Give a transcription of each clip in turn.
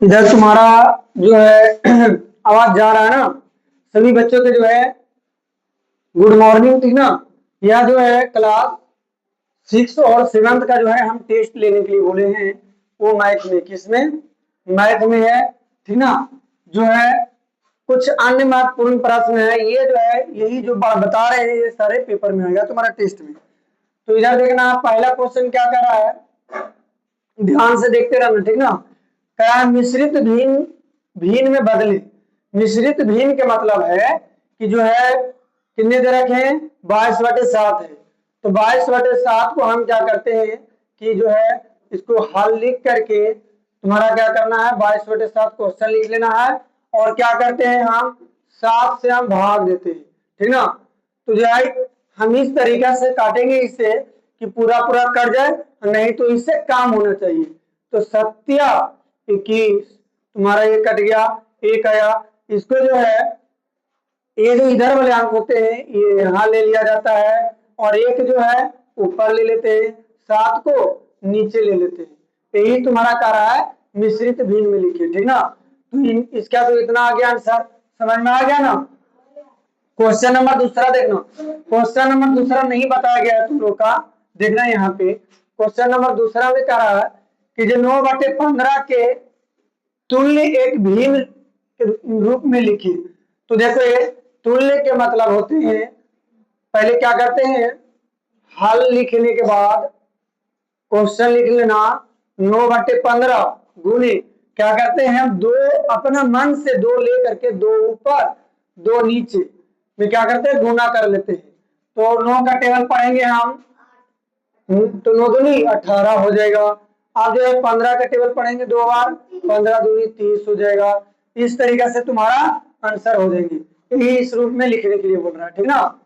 इधर तुम्हारा जो है आवाज जा रहा है ना। सभी बच्चों के जो है गुड मॉर्निंग थी ना। यह जो है क्लास 6 और 7 का जो है हम टेस्ट लेने के लिए बोले हैं। वो मैथ में, किसमें? मैथ में है, ठीक ना। जो है कुछ अन्य महत्वपूर्ण प्रश्न है, ये जो है यही जो बता रहे हैं ये सारे पेपर में आएगा तुम्हारा टेस्ट में। तो इधर देखना, पहला क्वेश्चन क्या कर रहा है, ध्यान से देखते रहना, ठीक ना। क्या मिश्रित भिन्न भिन्न में बदले। मिश्रित भिन्न के मतलब है कि जो है कितने दे रखे हैं, 22/7 है। तो 22/7 को हम क्या करते हैं कि जो है इसको हल लिख करके तुम्हारा क्या करना है, 22/7 क्वेश्चन लिख लेना है। और क्या करते हैं हम 7 से हम भाग देते हैं, ठीक ना। तो जो है हम इस तरीका से काटेंगे इसे कि पूरा पूरा कट जाए, नहीं तो इससे काम होना चाहिए। तो 7 21 तुम्हारा ये कट गया, एक आया। इसको जो है ये जो इधर वाले अंक होते हैं ये यहाँ ले लिया जाता है, और एक जो है ऊपर ले लेते हैं, 7 को नीचे ले लेते हैं। यही तुम्हारा कह रहा है मिश्रित भिन्न में लिखिए, ठीक ना। तो इसका तो इतना आ गया आंसर, समझ में आ गया ना। क्वेश्चन नंबर दूसरा देखना, क्वेश्चन नंबर दूसरा नहीं बताया गया है तुम लोग का, देखना यहाँ पे क्वेश्चन नंबर दूसरा में कह रहा है कि जो 9/15 के तुल्य एक भिन्न रूप में लिखी। तो देखो ये तुल्य के मतलब होते हैं, पहले क्या करते हैं, हल लिखने के बाद क्वेश्चन लिख लेना, 9/15 गुने क्या करते हैं हम, दो अपना मन से दो ले करके, दो ऊपर दो नीचे में क्या करते हैं, गुना कर लेते हैं। तो 9 का टेबल पढ़ेंगे हम, तो 9 दूनी 18 हो जाएगा। आप जो है 15 का टेबल पढ़ेंगे 2 बार, 15 दूनी 30 हो जाएगा। इस तरीके से तुम्हारा आंसर हो जाएंगे। यही इस रूप में लिखने के लिए बोल रहा है, ठीक ना।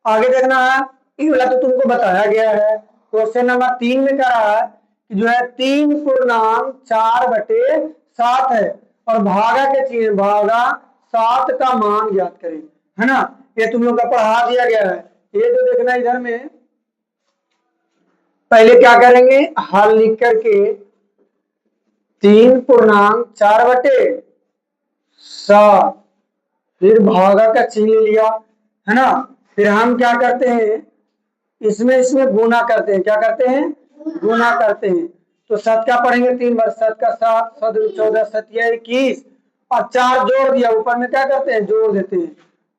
आगे देखना है, ये वाला तो तुमको बताया गया है। क्वेश्चन नंबर 3 में कह रहा है कि जो है 3/4 है और भागा के चीज भागा 7 का मान ज्ञात करें, है ना। ये तुम लोग का पढ़ा दिया गया है। ये जो देखना इधर में, पहले क्या करेंगे, हल लिख करके 3/4 फिर भागा का चिन्ह ले लिया, है ना। फिर हम क्या करते हैं, इसमें इसमें गुना करते हैं, क्या करते हैं, गुना करते हैं। तो 7 का पढ़ेंगे 3 बार, 7 का 7, 7 14, 7 21 और 4 जोड़ दिया, ऊपर में क्या करते हैं, जोड़ देते हैं।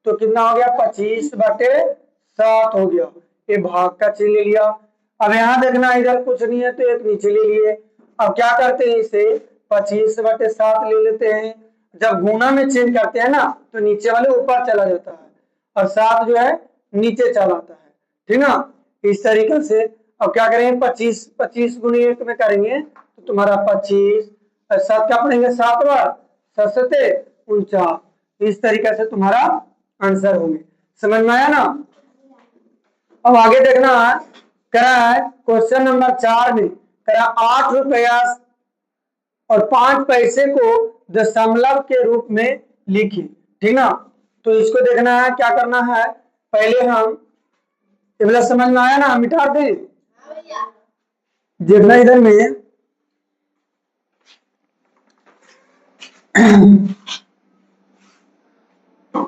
तो कितना हो गया, 25/7 हो गया। ये भाग का चिन्ह ले लिया। अब यहाँ देखना, इधर कुछ नहीं है तो एक नीचे ले लिए। अब क्या करते हैं, इसे 25/7 ले लेते हैं। जब गुना में चेंज करते हैं ना तो नीचे वाले ऊपर चला जाता है और 7 जो है नीचे चला आता है, ठीक ना। इस तरीके से अब क्या करेंगे, 25 गुने 1 में करेंगे तो तुम्हारा 25, 7 क्या पढ़ेंगे, 7 बार, 7 सते 49। इस तरीके से तुम्हारा आंसर होंगे। समझ में आया ना। अब आगे देखना है, करा है क्वेश्चन नंबर 4 में करा 8 रुपया और 5 पैसे को दशमलव के रूप में लिखी, ठीक ना। तो इसको देखना है, क्या करना है, पहले हम ये समझ में आया ना, मिटा दे। देखना इधर में ये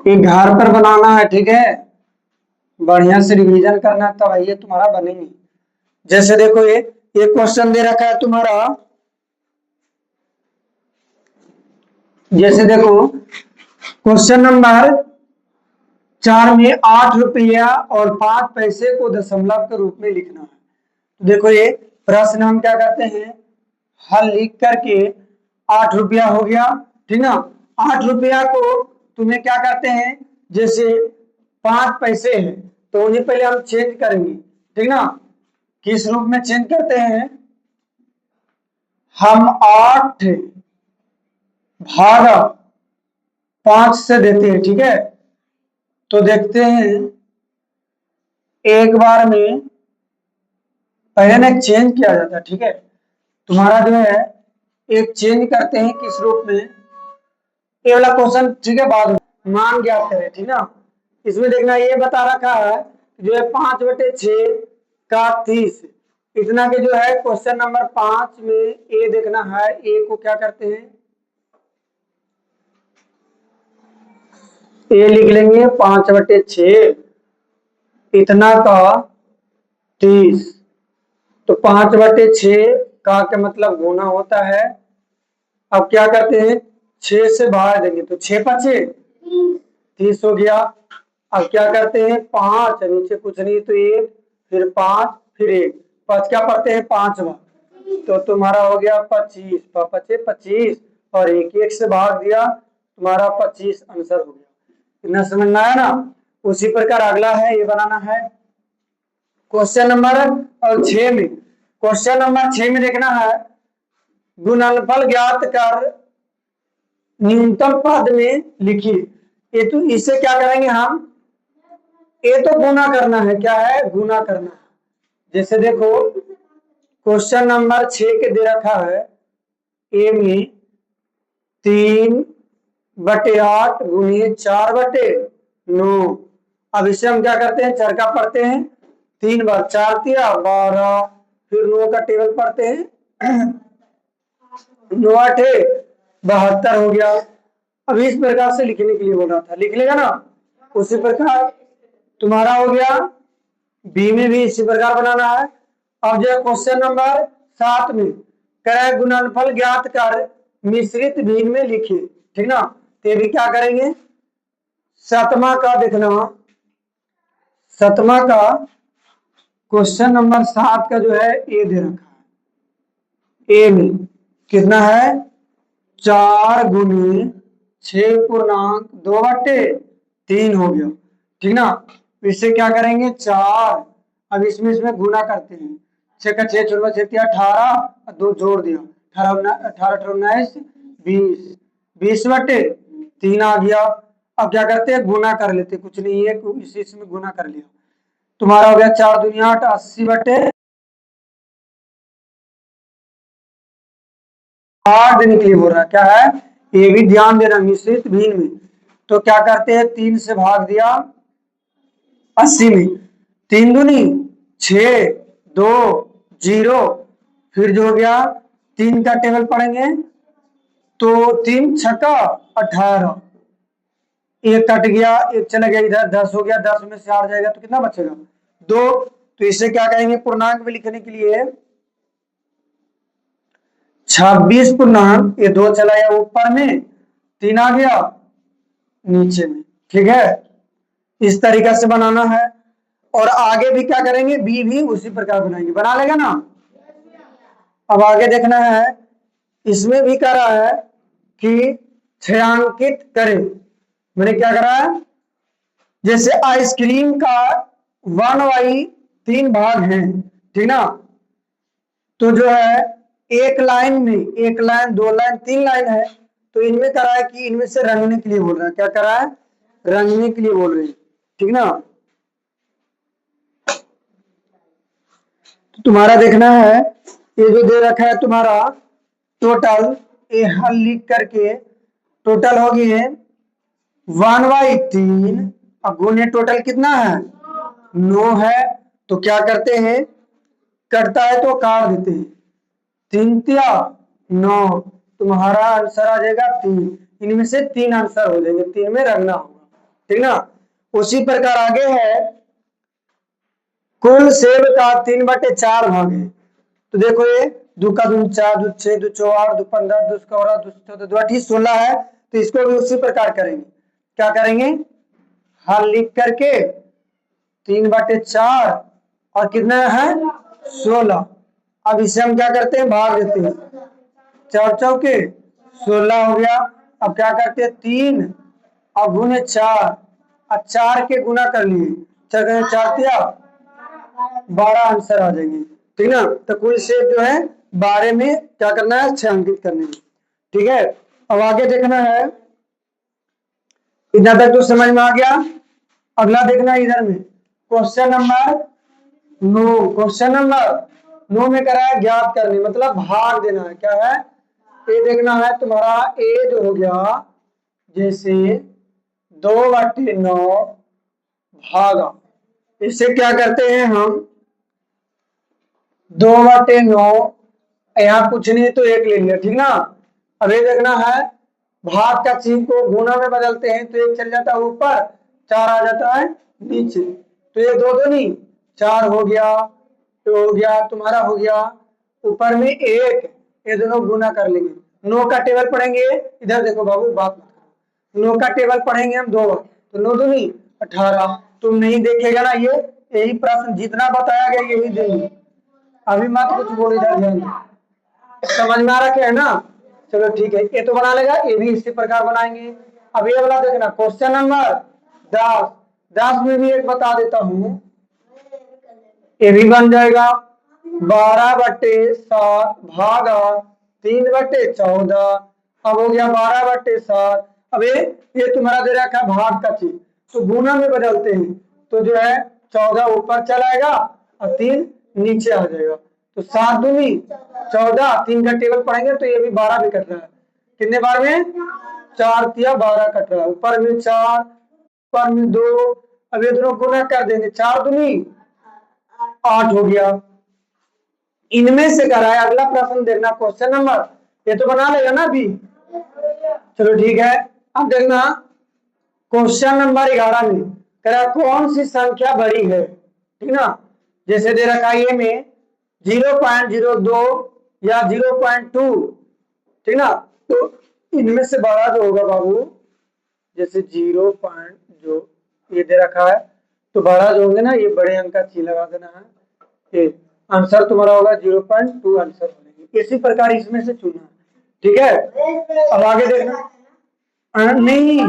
घर पर बनाना है, ठीक है, बढ़िया से रिवीजन करना तब ये तुम्हारा बनेंगे। जैसे देखो ये क्वेश्चन दे रखा है तुम्हारा, जैसे देखो क्वेश्चन नंबर 4 में 8 रुपया और 5 पैसे को दशमलव के रूप में लिखना है। तो देखो ये प्रश्न हम क्या करते हैं, हल लिख करके 8 रुपया हो गया, ठीक ना। 8 रुपया को तुम्हें क्या करते हैं, जैसे 5 पैसे हैं तो उन्हें पहले हम चेंज करेंगे, ठीक ना। किस रूप में चेंज करते हैं, हम 8 भागा 5 से देते हैं, ठीक है। तो देखते हैं एक बार में पहले ना एक चेंज किया जाता है, ठीक है। तुम्हारा जो है एक चेंज करते हैं किस रूप में, ये वाला क्वेश्चन, ठीक है, बाद में मान ज्ञात करें, ठीक ना। इसमें देखना ये बता रखा है जो है 5/6 का 30, इतना के जो है क्वेश्चन नंबर 5 में ए देखना है, ए को क्या करते हैं ये लिख लेंगे 5/6, इतना का 30। तो 5/6 का क्या मतलब गुना होता है। अब क्या करते हैं, 6 से भाग देंगे तो 6×5 30 हो गया। अब क्या करते हैं, 5 नीचे कुछ नहीं तो 1, फिर 5, फिर 1, 5 क्या पढ़ते हैं 5 बार, तो तुम्हारा हो गया 25, 25 और 1 से भाग दिया, तुम्हारा 25 आंसर हो गया। इतना समझ में आया ना। उसी प्रकार अगला है, ये बनाना है क्वेश्चन नंबर 6 में। क्वेश्चन नंबर 6 में देखना है, गुणनफल ज्ञात कर न्यूनतम पद में लिखिए। ये तो इससे क्या करेंगे हम, ये तो गुना करना है, क्या है गुना करना है। जैसे देखो क्वेश्चन नंबर 6 के दे रखा है, ए में 3/8 गुणिए 4/9। अब इसे हम क्या करते हैं, चरका पढ़ते हैं, 3 बार 4 तिया 12, फिर 9 का टेबल पढ़ते हैं 9 8 72 हो गया। अब इस प्रकार से लिखने के लिए बोल रहा था, लिख लेगा ना। उसी प्रकार तुम्हारा हो गया, बी में भी इसी प्रकार बनाना है। अब जो क्वेश्चन नंबर 7 में कह गुणनफल ज्ञात कर मिश्रित भिन्न में लिखिए, ठीक ना। तो भी क्या करेंगे, सतमा का देखना, सतमा का क्वेश्चन नंबर 7 का जो है ए दे रखा है। ए में कितना है, 4×6.2/3 हो गया, ठीक ना। इससे क्या करेंगे 4, अब इसमें गुना करते हैं, 6 का 6 छोड़ 6 18, 2 जोड़ दिया 18 19 20, 20/3 आ गया। अब क्या करते हैं, गुना कर लेते, कुछ नहीं है इसमें गुना कर लिया, तुम्हारा हो गया 4 दूनी 8, 80/8 देने के लिए बोल रहा है, क्या है ये भी ध्यान देना मिश्रित भिन्न में। तो क्या करते हैं, 3 से भाग दिया 80 में, 3 दूनी 6, 2 0, फिर जो हो गया 3 का टेबल पढ़ेंगे तो 3 छक्का 18, एक कट गया, एक चला गया इधर, 10 हो गया, 10 में से 8 जाएगा तो कितना बचेगा 2। तो इसे क्या कहेंगे, पूर्णांक में लिखने के लिए 26 पूर्णांक, ये 2 चला गया ऊपर में, 3 आ गया नीचे में, ठीक है। इस तरीका से बनाना है। और आगे भी क्या करेंगे, बी भी उसी प्रकार बनाएंगे, बना लेगा ना। अब आगे देखना है, इसमें भी कह रहा है कि छायांकित करें। मैंने क्या करा है, जैसे आइसक्रीम का 1/3 भाग है, ठीक ना। तो जो है एक लाइन में, एक लाइन 2 लाइन 3 लाइन है, तो इनमें करा है कि इनमें से रंगने के लिए बोल रहा है, क्या करा है रंगने के लिए बोल रहे हैं, ठीक ना। तो तुम्हारा देखना है, ये जो दे रखा है तुम्हारा टोटल, ये हल लिख करके टोटल हो गई 1/3, अब गुणे टोटल कितना है 9 है। तो क्या करते हैं, कटता है तो काट देते हैं, 3 तिया 9, तुम्हारा आंसर आ जाएगा 3। इनमें से 3 आंसर हो जाएंगे, 3 में रखना होगा, ठीक ना। उसी प्रकार आगे है, कुल सेब का 3/4 भाग है। तो देखो ये 2 का 2 4, 2 6, 2 4 8, 2 15, 2 14, 2 14, 2 18 16 है। तो इसको भी उसी प्रकार करेंगे, क्या करेंगे, हल लिख करके 3/4 और कितना है 16। अब इसे हम क्या करते हैं, भाग देते हैं, 4 चौके 16 हो गया। अब क्या करते हैं, 3 और गुने 4, और 4 के गुना कर लिए, 4 तिया 12 आंसर आ जाएंगे, ठीक ना। तो कुल शेप जो है 12 में क्या करना है, छायांकित करने में, ठीक है। अब आगे देखना है, इधर तक तो समझ में आ गया। अगला देखना है इधर में, क्वेश्चन नंबर 9, क्वेश्चन नंबर 9 में करा है ज्ञात करने, मतलब भाग देना है, क्या है ये देखना है तुम्हारा, ए जो हो गया जैसे 2/9 भागा, इससे क्या करते हैं हम, 2/9, यहाँ कुछ नहीं तो 1 ले लिया, ठीक ना। अब ये देखना है भाग का चिन्ह को गुना में बदलते हैं तो एक चल जाता है ऊपर, 4 आ जाता है नीचे। तो ये दो दो नहीं 4 हो गया, तो हो गया तुम्हारा, हो गया ऊपर में 1, ये दोनों गुना कर लेंगे। 9 का टेबल पढ़ेंगे, इधर देखो बाबू बात मत करो, 9 का टेबल पढ़ेंगे हम 2 बार, तो 9 दूनी 18। तुम नहीं देखेगा ना ये, यही प्रश्न जितना बताया गया यही देंगे, अभी मत कुछ बोल, इधर ध्यान दो। समझ में आ रखा है ना? चलो ठीक है, ये तो बना लेगा, ये भी इसी प्रकार बनाएंगे। अब ये वाला देखना, क्वेश्चन नंबर 10, 10 में भी एक बता देता हूं, ये भी बन जाएगा 12/7 भागा 3/14। अब हो गया 12/7। अब ये तुम्हारा दे रखा भाग का चीज, तो गुना में बदलते हैं, तो जो है 14 ऊपर चलाएगा और 3 नीचे आ जाएगा, तो 7 दूनी 14, 3 का टेबल पढ़ेंगे तो ये भी 12 भी कट रहा है, कितने बार में 4 तिया 12 कट रहा है, ऊपर में 4 ऊपर में 2। अब ये दोनों गुना कर देंगे, 4 दूनी 8 हो गया। इनमें से कराया अगला प्रश्न देखना, क्वेश्चन नंबर, ये तो बना लेगा ना अभी, चलो ठीक है। अब देखना क्वेश्चन नंबर 11 में करा कौन सी संख्या बड़ी है, ठीक ना, जैसे दे रखा है में 0.02 या 0.2, ठीक ना, तो इनमें से बड़ा जो होगा बाबू, जैसे 0. जो ये दे रखा है, तो बड़ा जो होंगे ना, ये बड़े अंक का ची लगा देना है, ये आंसर तुम्हारा होगा 0.2 आंसर बनेगी। इसी प्रकार इसमें से चुनना, ठीक है। अब आगे देखना, नहीं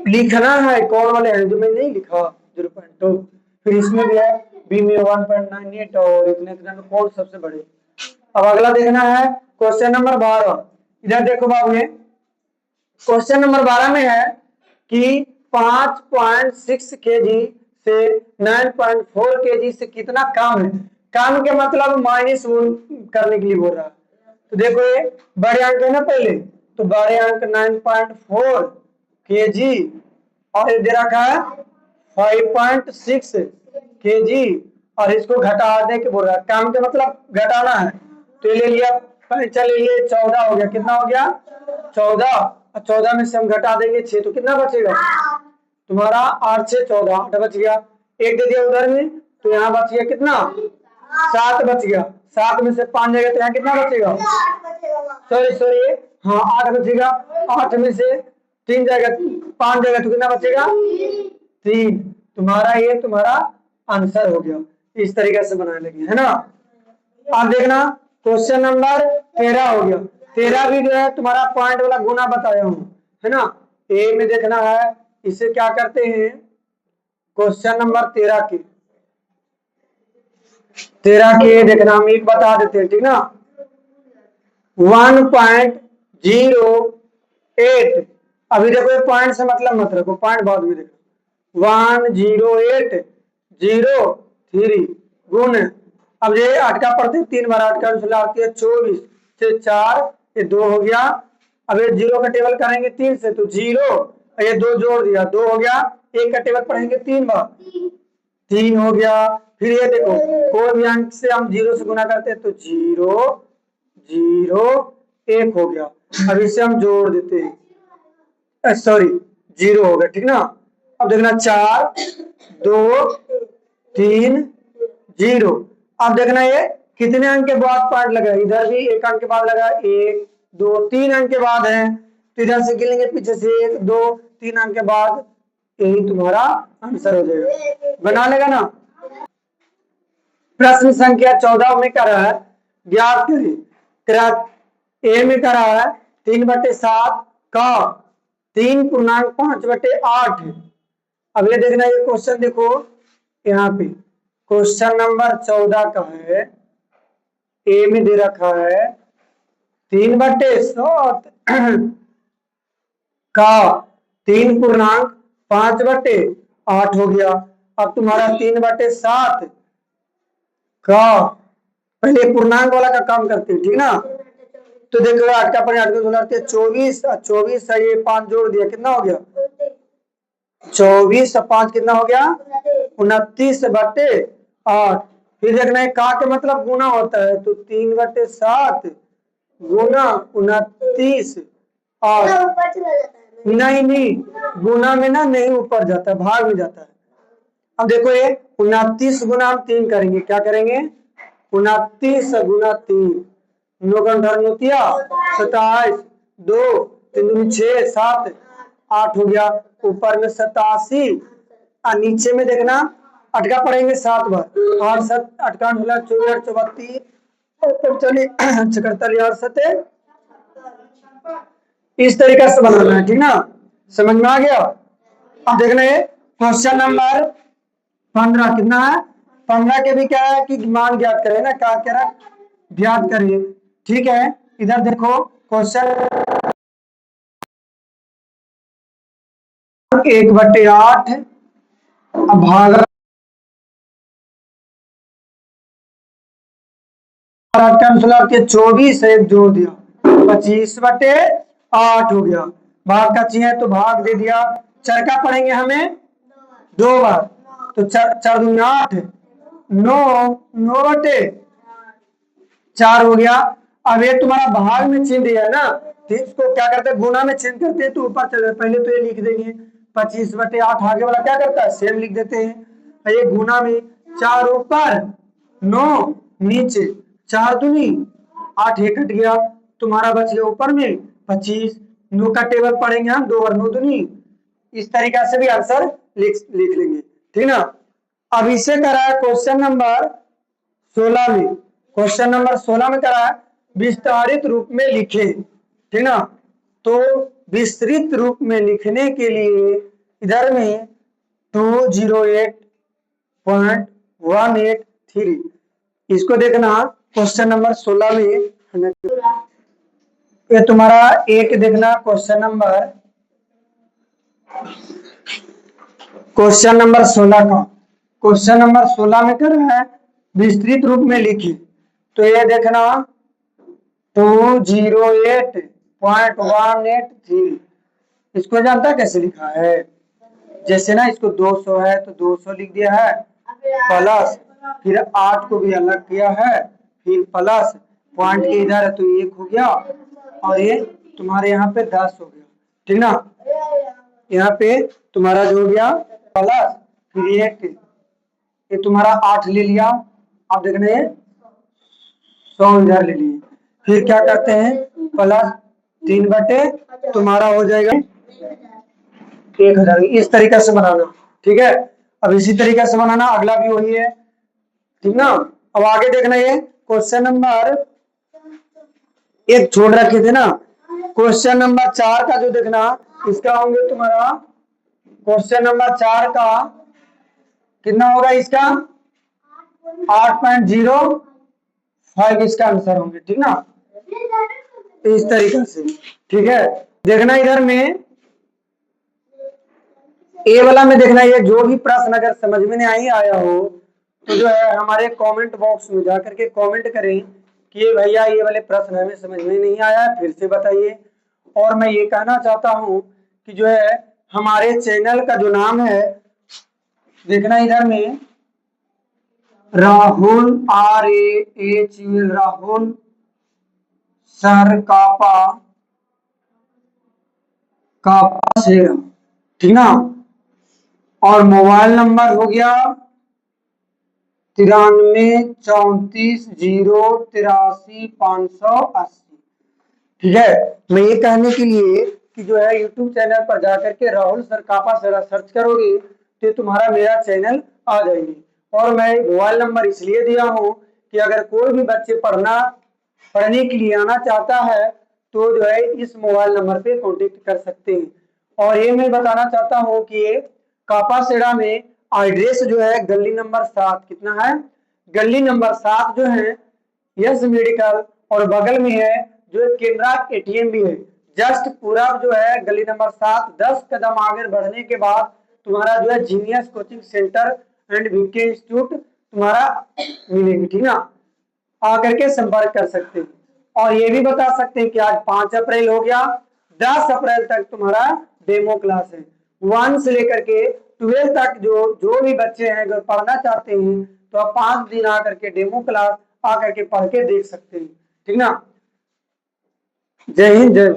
लिखना है कौन वाले हैं, जो मैं नहीं लिखा 0.2, फिर इसमें भी है बी में 1.98 और इतने इतने में कौन सबसे बड़े। अब अगला देखना है क्वेश्चन नंबर 12, इधर देखो बाबू, ये क्वेश्चन नंबर 12 में है कि 5.6 kg से 9.4 kg से कितना कम है, कम के मतलब माइनस करने के लिए बोल रहा है। तो देखो ये बड़े अंक है ना पहले, तो बड़े अंक 9.4 kg और ये दे रखा है 5.6 kg और इसको घटा दे के बोल रहा है, कम के मतलब घटाना है, तो ये ले लिया, चल ये 14 हो गया, कितना हो गया 14, और 14 में से हम घटा देंगे 6, तो कितना बचेगा तुम्हारा 8 से 14, 8 बच गया, एक दे दिया उधर में, तो यहाँ बच गया कितना 7 बच गया, 7 में से 5 जाएगा तो यहाँ कितना बचेगा, सॉरी हाँ 8 बचेगा, 8 में से 3 जाएगा 5 जाएगा तो कितना बचेगा 3, तुम्हारा ये तुम्हारा आंसर हो गया। इस तरीके से बनाने लगे, है ना। आप देखना क्वेश्चन नंबर 13 हो गया, 13 भी जो है तुम्हारा पॉइंट वाला गुना बताया हूं, है ना। ए में देखना है, इसे क्या करते हैं, क्वेश्चन नंबर 13 के देखना हम एक बता देते हैं, ठीक ना, 1.08, अभी देखो पॉइंट से मतलब मत रखो, पॉइंट बाद में देखो, 10803 गुण, अब ये 8 का पढ़ते 3 बार 8 का 24 से 4, ये 2 हो गया, अब ये 0 का टेबल करेंगे 3 से, तो 0 ये 2 जोड़ दिया 2 हो गया, 1 का टेबल पढ़ेंगे 3 बार 3 हो गया, फिर ये देखो कोई भी अंक से हम 0 से गुना करते हैं तो 0 0 1 हो गया, अब इसे हम जोड़ देते हैं, सॉरी 0 हो गया, ठीक ना। अब देखना 4 2 3 0, अब देखना ये कितने अंक के बाद पॉइंट लगा, इधर भी 1 अंक के बाद लगा, 1 2 3 अंक के बाद है, तो इधर से गिनेंगे पीछे से 1 2 3 अंक के बाद, यही तुम्हारा आंसर हो जाएगा, बना लेगा ना। प्रश्न संख्या 14 में कर रहा है, ज्ञात करें, ए में कर रहा है 3/7 का 3.5/8। अब ये देखना, ये क्वेश्चन देखो यहाँ पे क्वेश्चन नंबर 14 का है, ए में दे रखा है 3/7 का 3.5/8 हो गया। अब तुम्हारा 3/7 का, पहले पूर्णांक वाला का काम करते हैं, ठीक ना, तो देखो 8 का 8 को 24, 24 से ये 5 जोड़ दिया, कितना हो गया 24 और 5 कितना हो गया 29/8। फिर देखना है का के मतलब गुना होता है, तो 3/7 गुना 29 और नहीं नहीं, गुना में ना नहीं ऊपर जाता है, भाग में जाता है। अब देखो ये 29 गुना हम 3 करेंगे, क्या करेंगे 29 गुना 3, 27, 2 3 6 7 8 हो गया, ऊपर में 87 और नीचे में देखना अटका पड़ेंगे 7 बार, 8 7 अटका 24 34 चलिए 74 और 7 इस तरीके से बनाना है, ठीक ना, समझ में आ गया। अब देखना है क्वेश्चन नंबर 15 कितना है, 15 के भी क्या है कि मान ज्ञात करें ना, क्या कह रहा ज्ञात करिए, ठीक है। इधर देखो क्वेश्चन 1/8 भागा 24 एक जोड़ दिया 25/8 हो गया, भाग का चाहिए तो भाग दे दिया, चरका पड़ेंगे हमें 2 बार, तो 4 दूनी 8 9 9/4 हो गया। अब ये तुम्हारा भाग में चिन्ह दिया है ना, तो इसको क्या करते हैं गुना में चिन्ह करते हैं तो ऊपर चले, पहले तो ये लिख देंगे 25/8, आगे वाला क्या करता है सेम लिख देते हैं, ये गुना में 4 ऊपर 9 नीचे, 4 दूनी 8 एक कट गया, तुम्हारा बच गया ऊपर में 25, 9 का टेबल पढ़ेंगे हम 2 और 9 दूनी, इस तरीका से भी आंसर लिख लेंगे, ठीक ना। अब इसे करा है क्वेश्चन नंबर 16 में, क्वेश्चन नंबर 16 में करा है विस्तारित रूप में लिखे, ठीक ना। तो विस्तृत रूप में लिखने के लिए इधर में 208.183 इसको देखना क्वेश्चन नंबर 16 में, ये तुम्हारा एक देखना क्वेश्चन नंबर 16 का, क्वेश्चन नंबर 16 में कर रहा है विस्तृत रूप में लिखी, तो ये देखना 208.183 इसको जानता कैसे लिखा है, जैसे ना इसको 200 है तो 200 लिख दिया है प्लस, फिर 8 को भी अलग किया है, फिर प्लस पॉइंट के इधर है तो 1 हो गया, और ये तुम्हारे यहाँ पे 10 हो गया, ठीक ना। यहाँ पे तुम्हारा जो हो गया प्लस, फिर ये तुम्हारा 8 ले लिया, आप देखना ये 100 इधर ले लिए, फिर क्या करते हैं प्लस 3 तुम्हारा हो जाएगा 1000, इस तरीके से बनाना, ठीक है। अब इसी तरीके से बनाना, अगला भी वही है, ठीक ना। अब आगे देखना ये क्वेश्चन नंबर एक छोड़ रखे थे ना, क्वेश्चन नंबर 4 का जो देखना, इसका होंगे तुम्हारा क्वेश्चन नंबर 4 का कितना होगा, इसका 8.05 इसका आंसर होंगे, ठीक ना, इस तरीके से, ठीक है। देखना इधर में ए वाला में देखना, ये जो भी प्रश्न अगर समझ में नहीं आया हो तो जो है हमारे कमेंट बॉक्स में जाकर के कमेंट करें कि भैया ये वाले प्रश्न हमें समझ में नहीं आया, फिर से बताइए। और मैं ये कहना चाहता हूं कि जो है हमारे चैनल का जो नाम है, देखना इधर में राहुल RAHUL राहुल सर कापा से, ठीक ना। और मोबाइल नंबर हो गया 9334038580, ठीक है। मैं ये कहने के लिए कि जो है यूट्यूब चैनल पर जाकर के राहुल सर कापा सर सर्च करोगे तो तुम्हारा मेरा चैनल आ जाएगी, और मैं मोबाइल नंबर इसलिए दिया हूँ कि अगर कोई भी बच्चे पढ़ने के लिए आना चाहता है तो जो है इस मोबाइल नंबर पे कांटेक्ट कर सकते हैं। और ये मैं बताना चाहता हूँ कि ये कापासेड़ा में एड्रेस जो है गली नंबर 7, कितना है गली नंबर 7 जो है यस मेडिकल, और बगल में है जो केनरा ATM भी है, जस्ट पूरा जो है गली नंबर 7 10 कदम आगे बढ़ने के बाद तुम्हारा जो है genius coaching centre and VK institute तुम्हारा मिलेगी, ठीक ना। आकर के संपर्क कर सकते हैं। और ये भी बता सकते हैं कि आज 5 अप्रैल हो गया, 10 अप्रैल तक तुम्हारा डेमो क्लास है, 1 से लेकर के 12 तक जो भी बच्चे हैं जो पढ़ना चाहते हैं तो आप 5 दिन आकर के डेमो क्लास आकर के पढ़ के देख सकते हैं, ठीक ना। जय हिंद, जय